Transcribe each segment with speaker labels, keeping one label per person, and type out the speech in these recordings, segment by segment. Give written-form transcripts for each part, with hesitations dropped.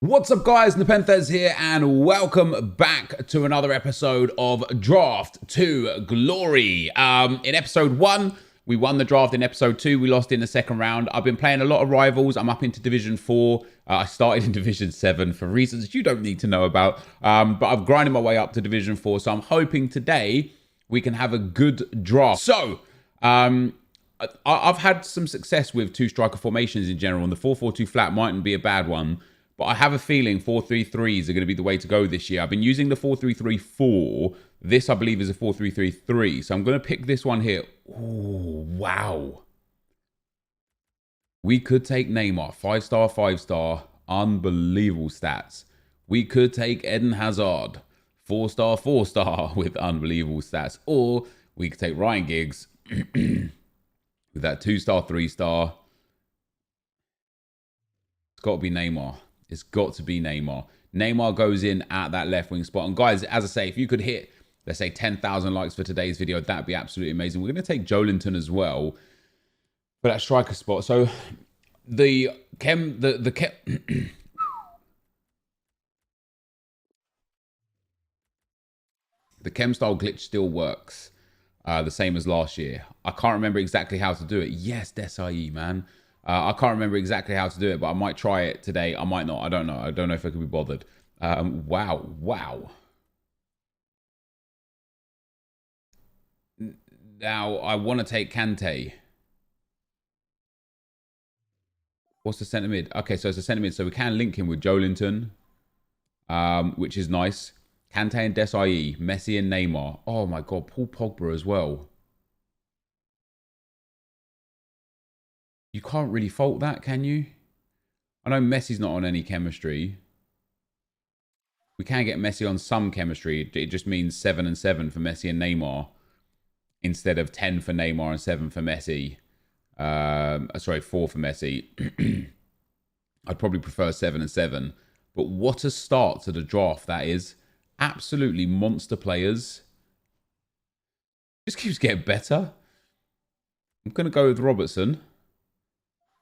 Speaker 1: What's up guys, NepentheZ here and welcome back to another episode of Draft to Glory. In episode 1, we won the draft. In episode 2, we lost in the second round. I've been playing a lot of rivals. I'm up into Division 4. I started in Division 7 for reasons you don't need to know about. But I've grinded my way up to Division 4. So I'm hoping today we can have a good draft. So, I've had some success with two striker formations in general. And the 4-4-2 flat mightn't be a bad one. But I have a feeling 4-3-3s are going to be the way to go this year. I've been using the 4-3-3-4. This, I believe, is a 4-3-3-3. So I'm going to pick this one here. Oh, wow. We could take Neymar. 5-star, 5-star. Unbelievable stats. We could take Eden Hazard. 4-star, 4-star with unbelievable stats. Or we could take Ryan Giggs with that 2-star, 3-star. It's got to be Neymar. It's got to be Neymar. Neymar goes in at that left wing spot. And guys, as I say, if you could hit, let's say 10,000 likes for today's video, that'd be absolutely amazing. We're going to take Joelinton as well for that striker spot. So the chem style glitch still works. The same as last year. I can't remember exactly how to do it. Yes, Desai, man. I can't remember exactly how to do it, but I might try it today. I might not. I don't know. I don't know if I could be bothered. Wow. Now, I want to take Kante. What's the centre mid? Okay, so it's a centre mid. So we can link him with Joelinton, which is nice. Kante and Desai, Messi and Neymar. Oh my God, Paul Pogba as well. You can't really fault that, can you? I know Messi's not on any chemistry. We can get Messi on some chemistry. It just means 7 and 7 for Messi and Neymar instead of 10 for Neymar and 7 for Messi. Sorry, 4 for Messi. I'd probably prefer 7 and 7. But what a start to the draft that is. Absolutely monster players. Just keeps getting better. I'm going to go with Robertson.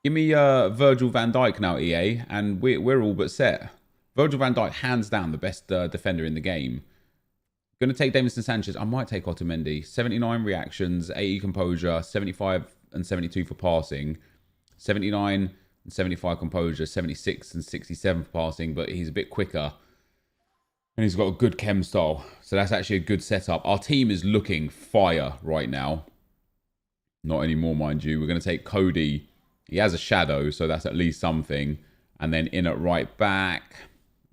Speaker 1: Give me Virgil van Dijk now, EA, and we're all but set. Virgil van Dijk, hands down, the best defender in the game. Going to take Davinson Sanchez. I might take Otamendi. 79 reactions, 80 composure, 75 and 72 for passing. 79 and 75 composure, 76 and 67 for passing, but he's a bit quicker. And he's got a good chem style. So that's actually a good setup. Our team is looking fire right now. Not anymore, mind you. We're going to take Cody. He has a shadow, so that's at least something. And then in at right back,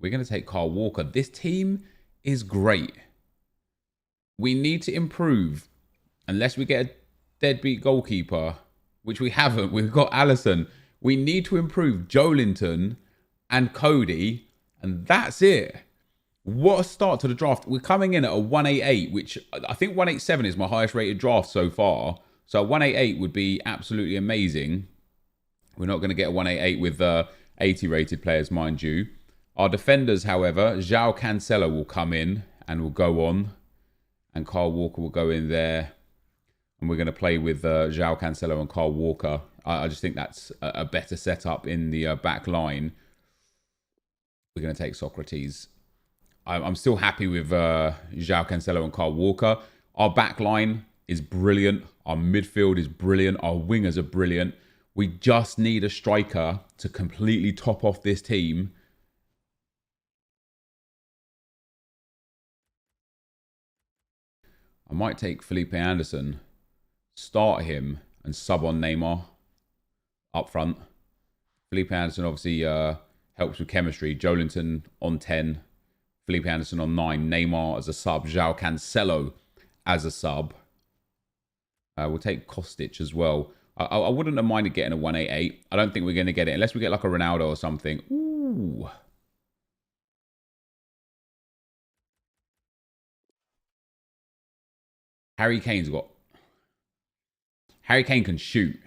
Speaker 1: we're going to take Kyle Walker. This team is great. We need to improve. Unless we get a deadbeat goalkeeper, which we haven't. We've got Allison. We need to improve Joelinton and Cody. And that's it. What a start to the draft. We're coming in at a 188, which I think 187 is my highest rated draft so far. So 188 would be absolutely amazing. We're not going to get a 188 with 80 rated players, mind you. Our defenders, however, João Cancelo will come in and will go on. And Kyle Walker will go in there. And we're going to play with João Cancelo and Kyle Walker. I just think that's a better setup in the back line. We're going to take Socrates. I'm still happy with João Cancelo and Kyle Walker. Our back line is brilliant. Our midfield is brilliant. Our wingers are brilliant. We just need a striker to completely top off this team. I might take Felipe Anderson, start him, and sub on Neymar up front. Felipe Anderson obviously helps with chemistry. Joelinton on 10. Felipe Anderson on 9. Neymar as a sub. João Cancelo as a sub. We'll take Kostic as well. I wouldn't have minded getting a 188. I don't think we're going to get it. Unless we get like a Ronaldo or something. Ooh. Harry Kane can shoot.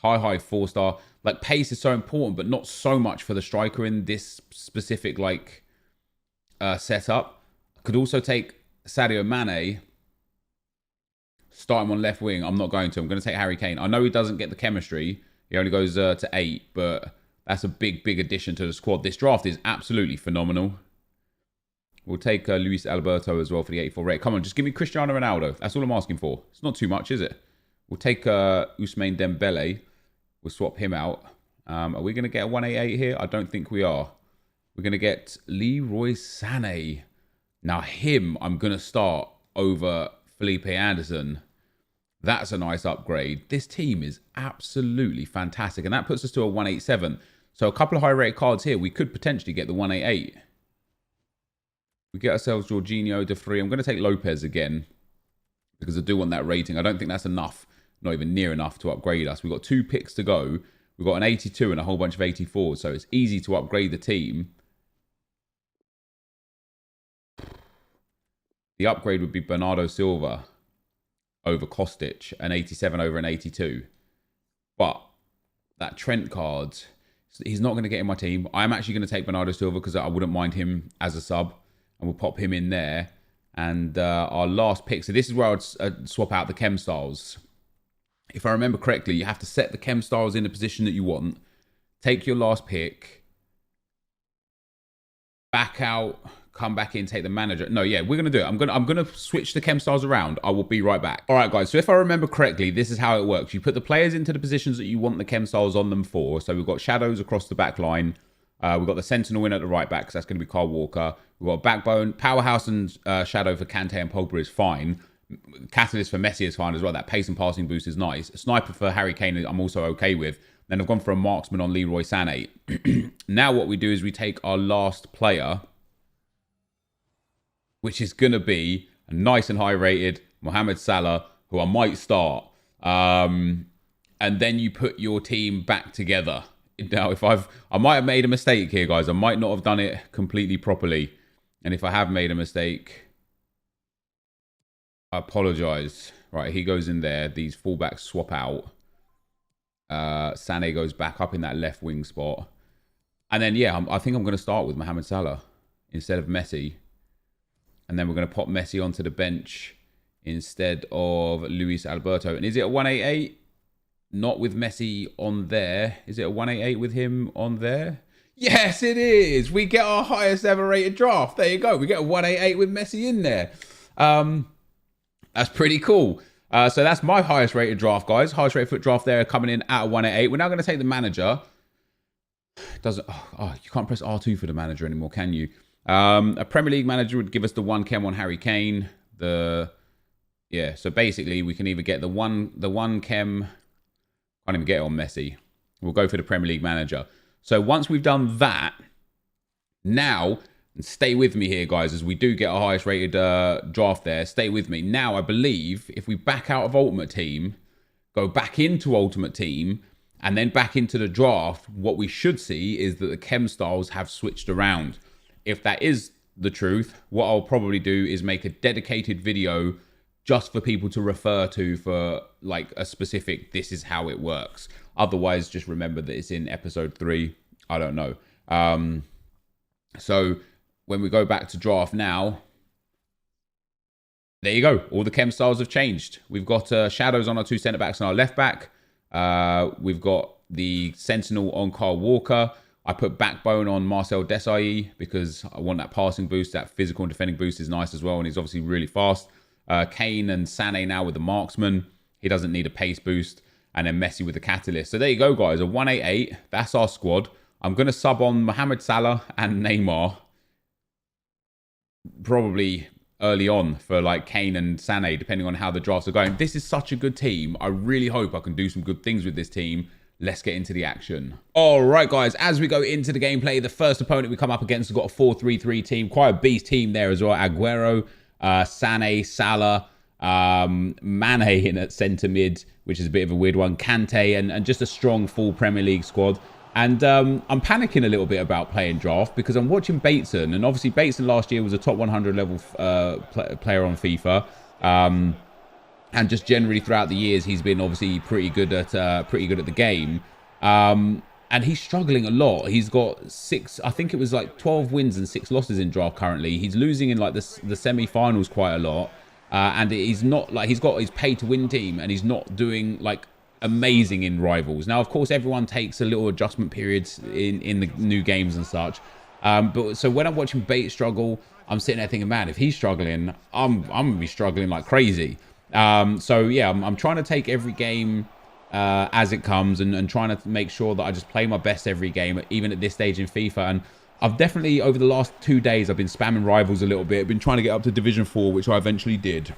Speaker 1: High 4-star. Like, pace is so important, but not so much for the striker in this specific, like, setup. Could also take Sadio Mane. Start him on left wing. I'm not going to. I'm going to take Harry Kane. I know he doesn't get the chemistry. He only goes to 8, but That's a big addition to the squad. This draft is absolutely phenomenal. We'll take Luis Alberto as well for the 84 rate. Come on, just give me Cristiano Ronaldo. That's all I'm asking for. It's not too much, is it? We'll take Ousmane Dembele. We'll swap him out. Are we going to get a 188 here? I don't think we are. We're going to get Leroy Sané. Now him, I'm going to start over Felipe Anderson. That's a nice upgrade. This team is absolutely fantastic. And that puts us to a 187. So a couple of high-rated cards here. We could potentially get the 188. We get ourselves Jorginho, De Free. I'm going to take Lopez again because I do want that rating. I don't think that's enough, not even near enough to upgrade us. We've got 2 picks to go. We've got an 82 and a whole bunch of 84s, so it's easy to upgrade the team. The upgrade would be Bernardo Silva over Kostic, an 87 over an 82. But that Trent card, he's not going to get in my team. I'm actually going to take Bernardo Silva because I wouldn't mind him as a sub. And we'll pop him in there. And our last pick. So this is where I'd swap out the chem styles. If I remember correctly, you have to set the chem styles in the position that you want. Take your last pick. Back out. Come back in. Take the manager. No, yeah, we're going to do it. I'm going to switch the chem styles around. I will be right back. All right, guys. So if I remember correctly, this is how it works. You put the players into the positions that you want the chem styles on them for. So we've got shadows across the back line. We've got the sentinel in at the right back, because that's going to be Kyle Walker. We've got backbone, powerhouse and shadow for Kante and Pogba is fine. Catalyst for Messi is fine as well. That pace and passing boost is nice. A sniper for Harry Kane I'm also okay with. Then I've gone for a marksman on Leroy Sané. Now what we do is we take our last player, which is going to be a nice and high rated Mohamed Salah, who I might start. And then you put your team back together. Now, I might have made a mistake here, guys. I might not have done it completely properly. And if I have made a mistake, I apologize. Right, he goes in there. These fullbacks swap out. Sané goes back up in that left wing spot. And then, yeah, I think I'm going to start with Mohamed Salah instead of Messi. And then we're going to pop Messi onto the bench instead of Luis Alberto. And is it a 188? Not with Messi on there. Is it a 188 with him on there? Yes, it is. We get our highest ever rated draft. There you go. We get a 188 with Messi in there. That's pretty cool. So that's my highest rated draft, guys. Highest rated foot draft there coming in at a 188. We're now going to take the manager. You can't press R2 for the manager anymore, can you? A Premier League manager would give us the 1 chem on Harry Kane. So basically we can either get the one chem. Can't even get it on Messi. We'll go for the Premier League manager. So once we've done that, now, and stay with me here, guys, as we do get our highest rated draft there. Stay with me. Now, I believe if we back out of Ultimate Team, go back into Ultimate Team, and then back into the draft, what we should see is that the chem styles have switched around. If that is the truth, what I'll probably do is make a dedicated video just for people to refer to for like a specific, this is how it works. Otherwise, just remember that it's in episode 3. I don't know. So when we go back to draft now, there you go. All the chem styles have changed. We've got shadows on our 2 centre backs and our left back. We've got the sentinel on Kyle Walker. I put backbone on Marcel Desailly because I want that passing boost. That physical and defending boost is nice as well, and he's obviously really fast. Kane and Sané now with the marksman. He doesn't need a pace boost. And then Messi with the catalyst. So there you go, guys. A 188. That's our squad. I'm going to sub on Mohamed Salah and Neymar. Probably early on for like Kane and Sané, depending on how the drafts are going. This is such a good team. I really hope I can do some good things with this team. Let's get into the action. All right, guys. As we go into the gameplay, the first opponent we come up against has got a 4-3-3 team. Quite a beast team there as well. Aguero, Sané, Salah, Mane in at centre mid, which is a bit of a weird one. Kante, and just a strong full Premier League squad. And I'm panicking a little bit about playing draft because I'm watching Bateson, and obviously Bateson last year was a top 100 level player on FIFA, and just generally throughout the years he's been obviously pretty good at the game. And he's struggling a lot. He's got 6, I think it was like 12 wins and 6 losses in draft currently. He's losing in like the semi-finals quite a lot. And he's not like, he's got his pay to win team and he's not doing like amazing in Rivals. Now, of course, everyone takes a little adjustment periods in the new games and such. But so when I'm watching Bait struggle, I'm sitting there thinking, man, if he's struggling, I'm gonna be struggling like crazy. So yeah, I'm trying to take every game as it comes, and trying to make sure that I just play my best every game, even at this stage in FIFA. And I've definitely, over the last 2 days, I've been spamming Rivals a little bit. I've been trying to get up to Division 4, which I eventually did.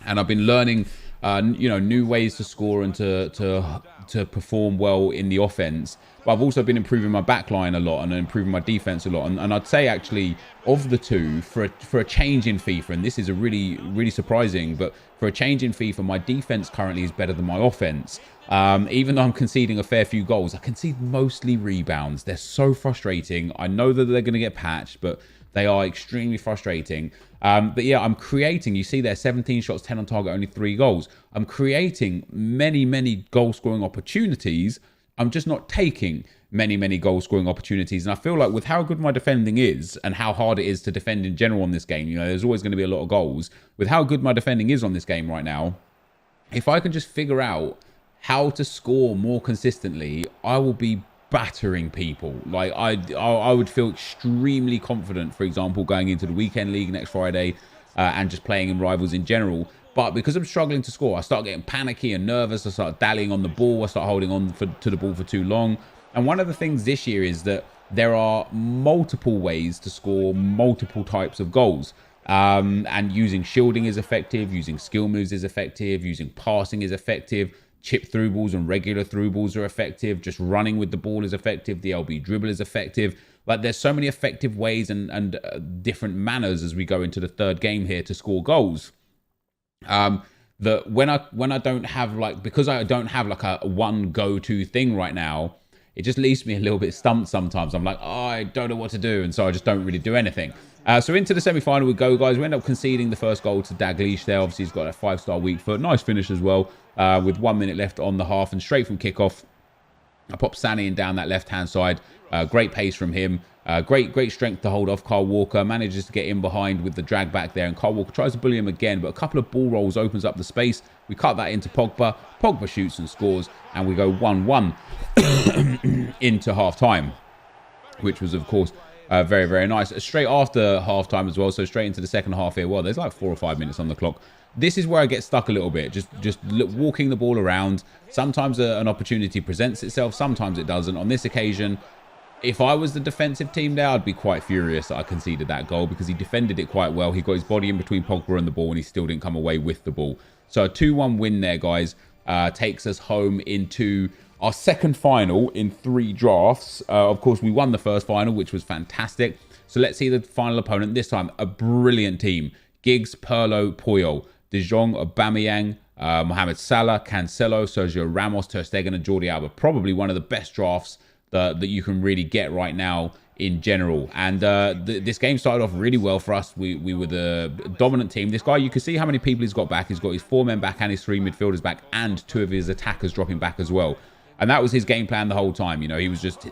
Speaker 1: And I've been learning, you know, new ways to score and to perform well in the offense. But I've also been improving my backline a lot and improving my defense a lot. And I'd say, actually, of the two, for a change in FIFA, and this is a really surprising, but for a change in FIFA, my defense currently is better than my offense. Even though I'm conceding a fair few goals, I concede mostly rebounds. They're so frustrating. I know that they're going to get patched, but they are extremely frustrating. But yeah, I'm creating, you see there, 17 shots, 10 on target, only 3 goals. I'm creating many goal scoring opportunities. I'm just not taking many goal scoring opportunities. And I feel like with how good my defending is and how hard it is to defend in general on this game, you know, there's always going to be a lot of goals. With how good my defending is on this game right now, if I can just figure out how to score more consistently, I will be battering people. Like I would feel extremely confident, for example, going into the weekend league next Friday and just playing in Rivals in general. But because I'm struggling to score, I start getting panicky and nervous. I start dallying on the ball. I start holding on to the ball for too long. And one of the things this year is that there are multiple ways to score multiple types of goals. And using shielding is effective, using skill moves is effective, using passing is effective, chip through balls and regular through balls are effective, just running with the ball is effective, the LB dribble is effective. Like, there's so many effective ways and different manners as we go into the third game here to score goals. That when I don't have, like, because I don't have like a one go-to thing right now, it just leaves me a little bit stumped sometimes. I'm like, oh, I don't know what to do, and so I just don't really do anything. So into the semi-final we go, guys. We end up conceding the first goal to Dalglish there. Obviously, he's got a 5-star weak foot. Nice finish as well, with 1 minute left on the half, and straight from kickoff, I pop Sani in down that left-hand side. Great pace from him. Great strength to hold off Kyle Walker. Manages to get in behind with the drag back there, and Kyle Walker tries to bully him again, but a couple of ball rolls opens up the space. We cut that into Pogba. Pogba shoots and scores, and we go 1-1 into half-time, which was, of course, very nice. Straight after half-time as well, so straight into the second half here. Well, there's like 4 or 5 minutes on the clock. This is where I get stuck a little bit, just walking the ball around. Sometimes an opportunity presents itself, sometimes it doesn't. On this occasion, if I was the defensive team there, I'd be quite furious that I conceded that goal, because he defended it quite well. He got his body in between Pogba and the ball, and he still didn't come away with the ball. So a 2-1 win there, guys, takes us home into our second final in 3 drafts. Of course, we won the first final, which was fantastic. So let's see the final opponent. This time, a brilliant team. Giggs, Pirlo, Puyol, De Jong, Aubameyang, Mohamed Salah, Cancelo, Sergio Ramos, Ter Stegen, and Jordi Alba. Probably one of the best drafts that you can really get right now in general. And this game started off really well for us. We were the dominant team. This guy, you can see how many people he's got back. He's got his 4 men back and his 3 midfielders back, and 2 of his attackers dropping back as well. And that was his game plan the whole time. You know, he was just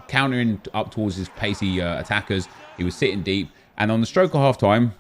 Speaker 1: countering up towards his pacey attackers. He was sitting deep. And on the stroke of half-time,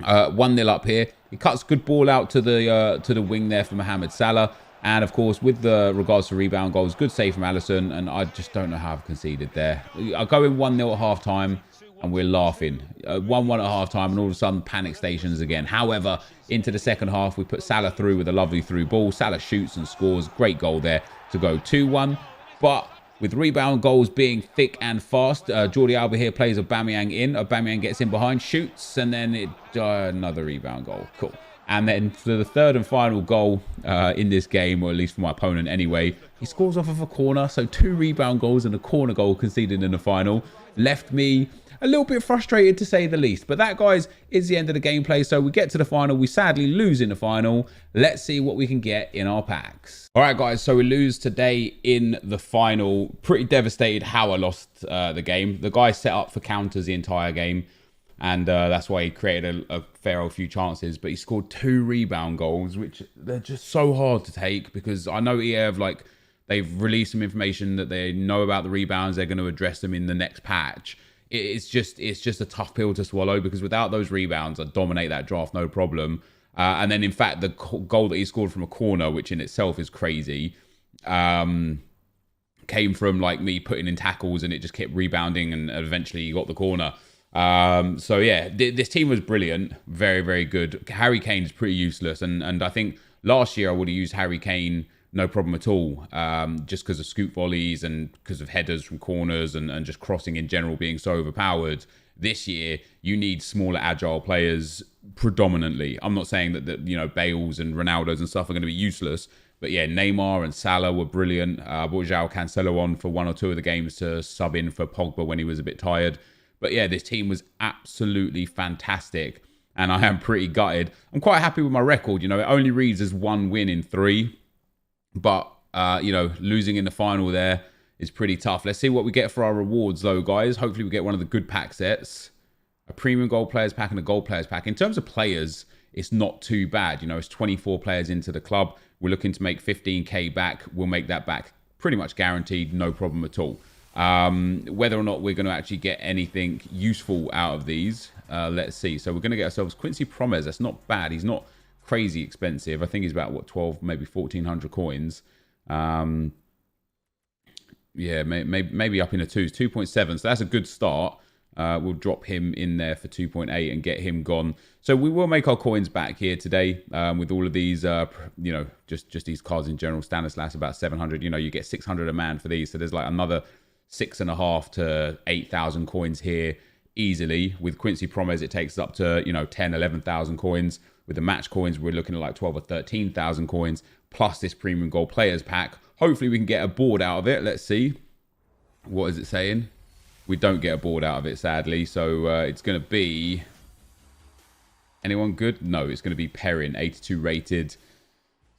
Speaker 1: 1-0 up here. He cuts a good ball out to the wing there for Mohamed Salah. And, of course, with the regards to rebound goals, good save from Alisson. And I just don't know how I've conceded there. I go in 1-0 at half-time, and we're laughing. 1-1 at half-time, and all of a sudden, panic stations again. However, into the second half, we put Salah through with a lovely through ball. Salah shoots and scores. Great goal there to go 2-1. But with rebound goals being thick and fast, Jordi Alba here plays Aubameyang in. Aubameyang gets in behind, shoots, and then another rebound goal. Cool. And then for the third and final goal in this game, or at least for my opponent anyway, he scores off of a corner. So 2 rebound goals and a corner goal conceded in the final. Left me a little bit frustrated, to say the least. But that, guys, is the end of the gameplay. So we get to the final. We sadly lose in the final. Let's see what we can get in our packs. All right, guys. So we lose today in the final. Pretty devastated how I lost the game. The guy set up for counters the entire game, and that's why he created a fair old few chances. But he scored 2 rebound goals, which they're just so hard to take, because I know EA have, like, they've released some information that they know about the rebounds. They're going to address them in the next patch. It's just a tough pill to swallow, because without those rebounds, I'd dominate that draft, no problem. And then, in fact, the goal that he scored from a corner, which in itself is crazy, came from like me putting in tackles, and it just kept rebounding, and eventually he got the corner. So yeah, this team was brilliant, very, very good. Harry Kane is pretty useless, and I think last year I would have used Harry Kane no problem at all, just because of scoop volleys and because of headers from corners and just crossing in general being so overpowered. This year, you need smaller, agile players predominantly. I'm not saying that you know, Bales and Ronaldos and stuff are going to be useless, but yeah, Neymar and Salah were brilliant. I brought João Cancelo on for 1 or 2 of the games to sub in for Pogba when he was a bit tired. But yeah, this team was absolutely fantastic, and I am pretty gutted. I'm quite happy with my record. You know, it only reads as 1 win in 3. But, you know, losing in the final there is pretty tough. Let's see what we get for our rewards, though, guys. Hopefully we get one of the good pack sets. A premium gold players pack and a gold players pack. In terms of players, it's not too bad. You know, it's 24 players into the club. We're looking to make 15k back. We'll make that back pretty much guaranteed. No problem at all. Whether or not we're going to actually get anything useful out of these, let's see. So we're going to get ourselves Quincy Promes. That's not bad. He's not crazy expensive. I think he's about, what, 12, maybe 1,400 coins. Yeah, maybe up in the 2s, 2.7. So that's a good start. We'll drop him in there for 2.8 and get him gone. So we will make our coins back here today, with all of these, you know, just these cards in general. Stanislas about 700. You know, you get 600 a man for these. So there's like another 6.5 to 8,000 coins here easily. With Quincy Promes, it takes us up to, you know, 10, 11,000 coins. With the match coins, we're looking at like 12 or 13,000 coins, plus this premium gold players pack. Hopefully we can get a board out of it. Let's see. What is it saying? We don't get a board out of it, sadly. So it's going to be... Anyone good? No, it's going to be Perrin, 82 rated.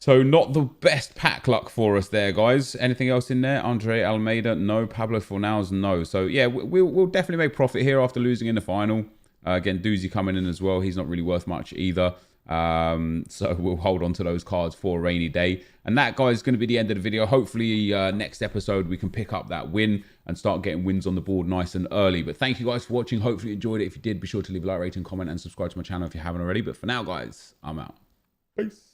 Speaker 1: So not the best pack luck for us there, guys. Anything else in there? Andre Almeida? No. Pablo Fornals? No. So yeah, we'll definitely make profit here after losing in the final. Again, Doozy coming in as well. He's not really worth much either. So we'll hold on to those cards for a rainy day. And that, guys, is going to be the end of the video. Hopefully next episode we can pick up that win and start getting wins on the board nice and early. But thank you guys for watching. Hopefully you enjoyed it. If you did, be sure to leave a like, rating, comment, and subscribe to my channel if you haven't already. But for now, guys, I'm out. Peace.